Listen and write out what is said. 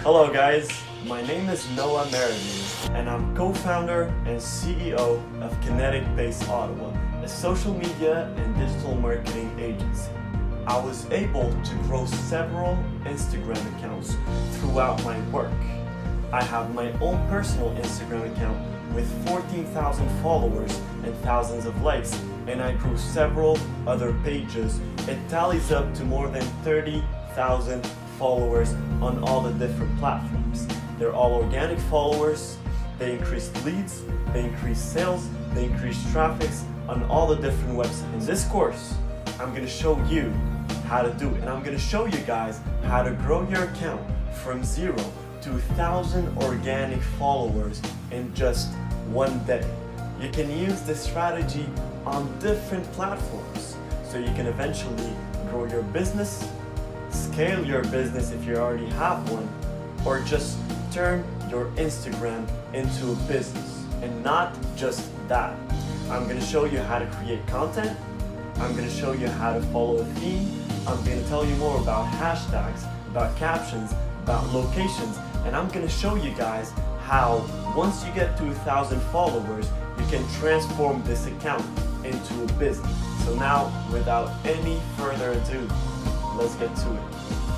Hello guys, my name is Noah Meredith and I'm co-founder and CEO of Kinetic Base Ottawa, a social media and digital marketing agency. I was able to grow several Instagram accounts throughout my work. I have my own personal Instagram account with 14,000 followers and thousands of likes, and I grew several other pages. It tallies up to more than 30,000 followers on all the different platforms. They're all organic followers. They increase leads, they increase sales, they increase traffic on all the different websites. In this course, I'm going to show you how to do it, and I'm going to show you guys how to grow your account from 0 to 1,000 organic followers in just one day. You can use this strategy on different platforms so you can eventually grow your business, scale your business if you already have one, or just turn your Instagram into a business. And not just that. I'm going to show you how to create content. I'm going to show you how to follow a theme. I'm going to tell you more about hashtags, about captions, about locations, and I'm going to show you guys how once you get to 1,000 followers, you can transform this account into a business. So now, without any further ado, let's get to it.